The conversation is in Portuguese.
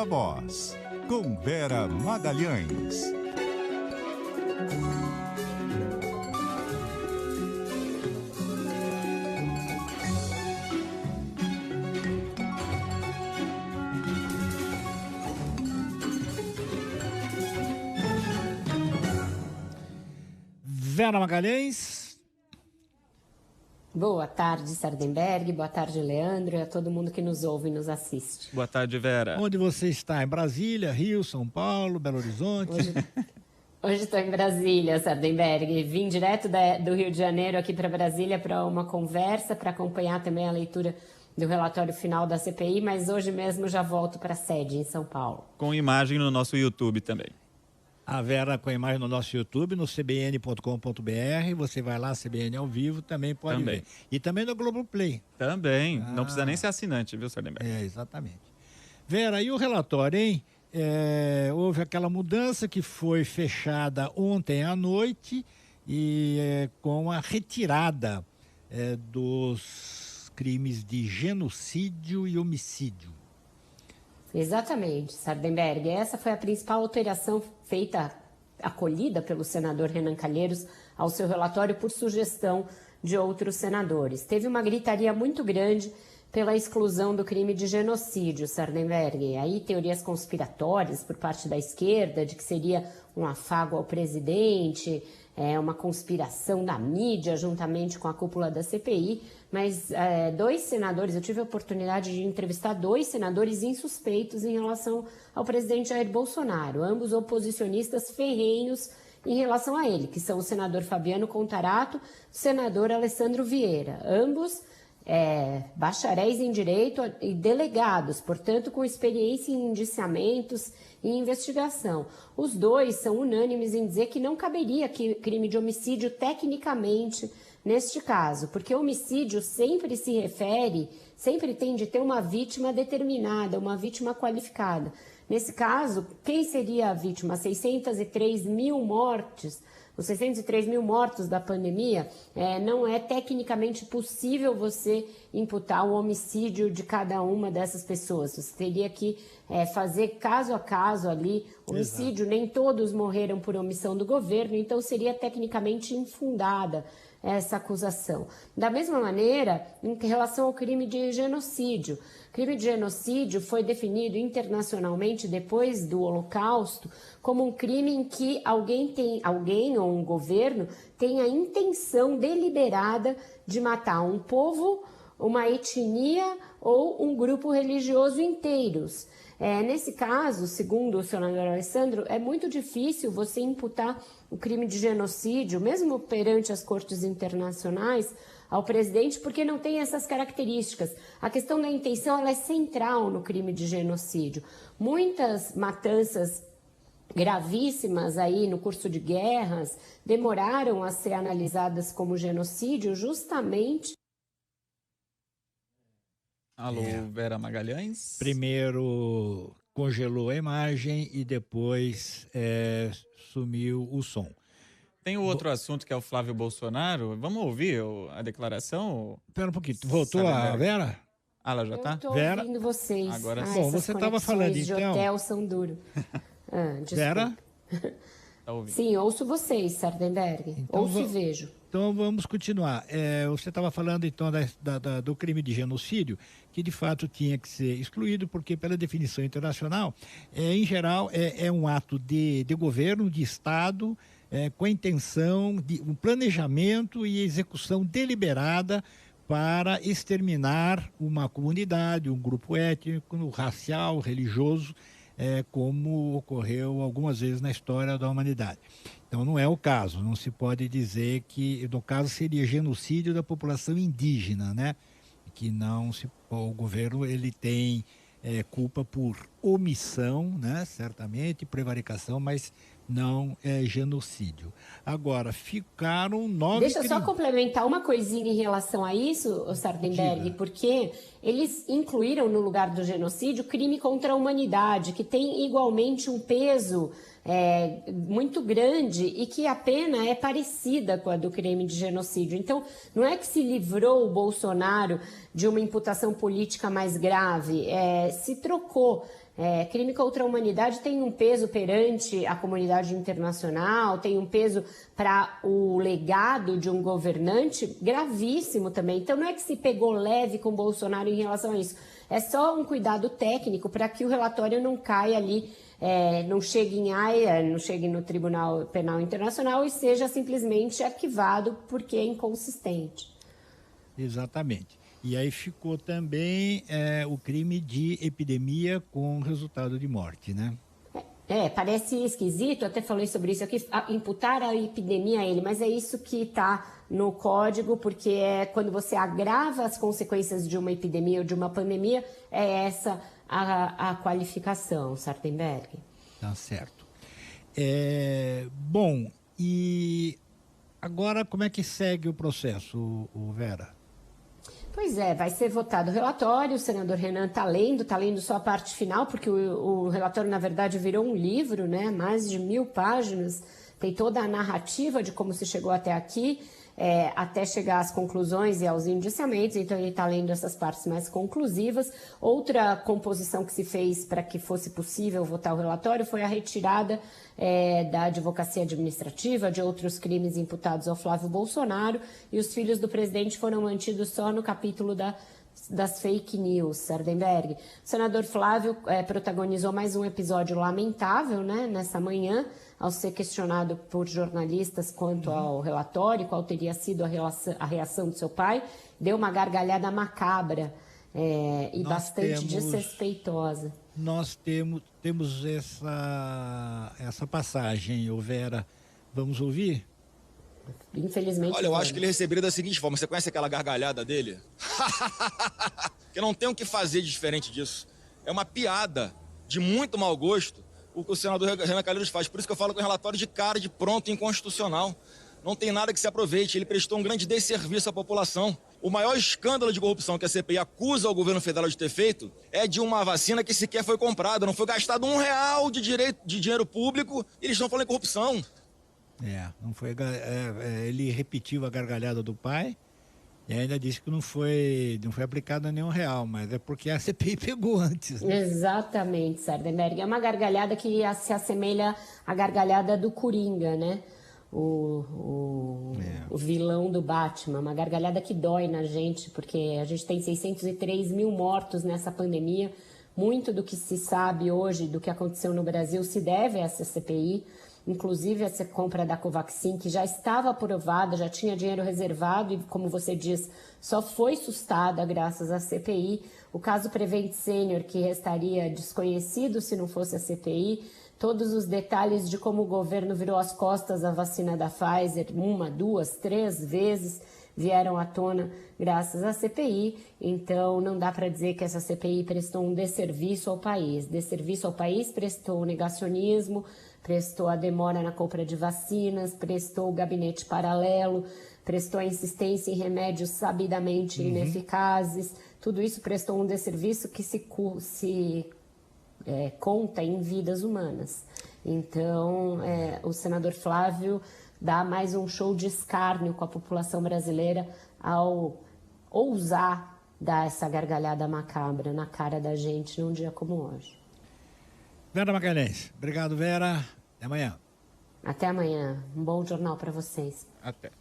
Viva Voz, com Vera Magalhães. Vera Magalhães. Boa tarde, Sardenberg. Boa tarde, Leandro, e a todo mundo que nos ouve e nos assiste. Boa tarde, Vera. Onde você está? Em Brasília, Rio, São Paulo, Belo Horizonte? Hoje estou em Brasília, Sardenberg. Vim direto do Rio de Janeiro aqui para Brasília para uma conversa, para acompanhar também a leitura do relatório final da CPI, mas hoje mesmo já volto para a sede em São Paulo. Com imagem no nosso YouTube também. A Vera com a imagem no nosso YouTube, no cbn.com.br. Você vai lá, CBN ao vivo, também pode ver. E também no Globoplay. Também. Não precisa nem ser assinante, viu, Sardenberg? Exatamente. Vera, e o relatório, hein? Houve aquela mudança que foi fechada ontem à noite e com a retirada dos crimes de genocídio e homicídio. Exatamente, Sardenberg. Essa foi a principal alteração feita, acolhida pelo senador Renan Calheiros ao seu relatório por sugestão de outros senadores. Teve uma gritaria muito grande pela exclusão do crime de genocídio, Sardenberg. Aí teorias conspiratórias por parte da esquerda, de que seria um afago ao presidente, uma conspiração da mídia juntamente com a cúpula da CPI, mas dois senadores, eu tive a oportunidade de entrevistar dois senadores insuspeitos em relação ao presidente Jair Bolsonaro, ambos oposicionistas ferrenhos em relação a ele, que são o senador Fabiano Contarato e o senador Alessandro Vieira, ambos bacharéis em direito e delegados, portanto com experiência em indiciamentos e investigação. Os dois são unânimes em dizer que não caberia crime de homicídio tecnicamente neste caso, porque homicídio sempre se refere, sempre tem de ter uma vítima determinada, uma vítima qualificada. Nesse caso, quem seria a vítima? 603 mil mortes. Os 603 mil mortos da pandemia, não é tecnicamente possível você imputar o homicídio de cada uma dessas pessoas. Você teria que fazer caso a caso ali, homicídio. Exato. Nem todos morreram por omissão do governo, então seria tecnicamente infundada essa acusação. Da mesma maneira, em relação ao crime de genocídio. O crime de genocídio foi definido internacionalmente depois do Holocausto como um crime em que alguém ou um governo tem a intenção deliberada de matar um povo, uma etnia ou um grupo religioso inteiros. Nesse caso, segundo o senador Alessandro, é muito difícil você imputar o crime de genocídio, mesmo perante as cortes internacionais, ao presidente, porque não tem essas características. A questão da intenção ela é central no crime de genocídio. Muitas matanças gravíssimas aí no curso de guerras demoraram a ser analisadas como genocídio justamente... Alô, Vera Magalhães? Primeiro congelou a imagem e depois sumiu o som. Tem o outro assunto que é o Flávio Bolsonaro. Vamos ouvir a declaração? Espera um pouquinho. Voltou a Vera? Ela já está? Eu estou ouvindo vocês. Agora sim. Bom, você estava falando de então... hotel são duro. Vera? Tá ouvindo? Sim, ouço vocês, Sardenberg. Então, ouço e vejo. Então vamos continuar. Você estava falando então do crime de genocídio, que de fato tinha que ser excluído, porque pela definição internacional, em geral, é um ato de governo, de Estado, com a intenção de um planejamento e execução deliberada para exterminar uma comunidade, um grupo étnico, racial, religioso, como ocorreu algumas vezes na história da humanidade. Então não é o caso, não se pode dizer que, no caso, seria genocídio da população indígena, né? Que não se, o governo ele tem culpa por omissão, né? Certamente, prevaricação, mas não é genocídio. Agora, ficaram 9 Deixa eu só complementar uma coisinha em relação a isso, Sardenberg, Diga. porque eles incluíram no lugar do genocídio crime contra a humanidade, que tem igualmente um peso muito grande e que a pena é parecida com a do crime de genocídio. Então, não é que se livrou o Bolsonaro de uma imputação política mais grave, se trocou. Crime contra a humanidade tem um peso perante a comunidade internacional, tem um peso para o legado de um governante gravíssimo também. Então, não é que se pegou leve com o Bolsonaro em relação a isso. É só um cuidado técnico para que o relatório não caia ali, não chegue em Haia, não chegue no Tribunal Penal Internacional e seja simplesmente arquivado porque é inconsistente. Exatamente. E aí ficou também o crime de epidemia com resultado de morte, né? Parece esquisito, até falei sobre isso aqui, imputar a epidemia a ele, mas é isso que está no código, porque quando você agrava as consequências de uma epidemia ou de uma pandemia, é essa a qualificação, Sartenberg. Tá certo. Bom, e agora como é que segue o processo, Vera? Pois vai ser votado o relatório, o senador Renan está lendo só a parte final, porque o relatório, na verdade, virou um livro, né? Mais de 1000 páginas, tem toda a narrativa de como se chegou até aqui, até chegar às conclusões e aos indiciamentos, então ele está lendo essas partes mais conclusivas. Outra composição que se fez para que fosse possível votar o relatório foi a retirada da advocacia administrativa, de outros crimes imputados ao Flávio Bolsonaro, e os filhos do presidente foram mantidos só no capítulo das fake news, Sardenberg. O senador Flávio protagonizou mais um episódio lamentável, né, nessa manhã, ao ser questionado por jornalistas quanto ao relatório, qual teria sido a reação do seu pai, deu uma gargalhada macabra e bastante desrespeitosa. Nós temos essa passagem, Vera. Vamos ouvir? Infelizmente. Olha, eu acho que ele receberia da seguinte forma: você conhece aquela gargalhada dele? Que não tem o que fazer de diferente disso. É uma piada de muito mau gosto o que o senador Renan Calheiros faz. Por isso que eu falo que é um relatório de cara, de pronto, inconstitucional. Não tem nada que se aproveite. Ele prestou um grande desserviço à população. O maior escândalo de corrupção que a CPI acusa o governo federal de ter feito é de uma vacina que sequer foi comprada. Não foi gastado R$1 de dinheiro público e eles estão falando em corrupção. Não foi, ele repetiu a gargalhada do pai e ainda disse que não foi aplicado nenhum real, mas é porque a CPI pegou antes. Né? Exatamente, Sardenberg. É uma gargalhada que se assemelha à gargalhada do Coringa, né? O vilão do Batman. Uma gargalhada que dói na gente, porque a gente tem 603 mil mortos nessa pandemia. Muito do que se sabe hoje, do que aconteceu no Brasil, se deve a essa CPI. Inclusive essa compra da Covaxin, que já estava aprovada, já tinha dinheiro reservado e, como você diz, só foi sustada graças à CPI. O caso Prevent Senior, que restaria desconhecido se não fosse a CPI. Todos os detalhes de como o governo virou as costas à vacina da Pfizer, 1, 2, 3 vezes, vieram à tona graças à CPI. Então, não dá para dizer que essa CPI prestou um desserviço ao país. Desserviço ao país prestou o negacionismo, prestou a demora na compra de vacinas, prestou o gabinete paralelo, prestou a insistência em remédios sabidamente ineficazes. Tudo isso prestou um desserviço que se conta em vidas humanas. Então, o senador Flávio dá mais um show de escárnio com a população brasileira ao ousar dar essa gargalhada macabra na cara da gente num dia como hoje. Vera Magalhães. Obrigado, Vera. Até amanhã. Até amanhã. Um bom jornal para vocês. Até.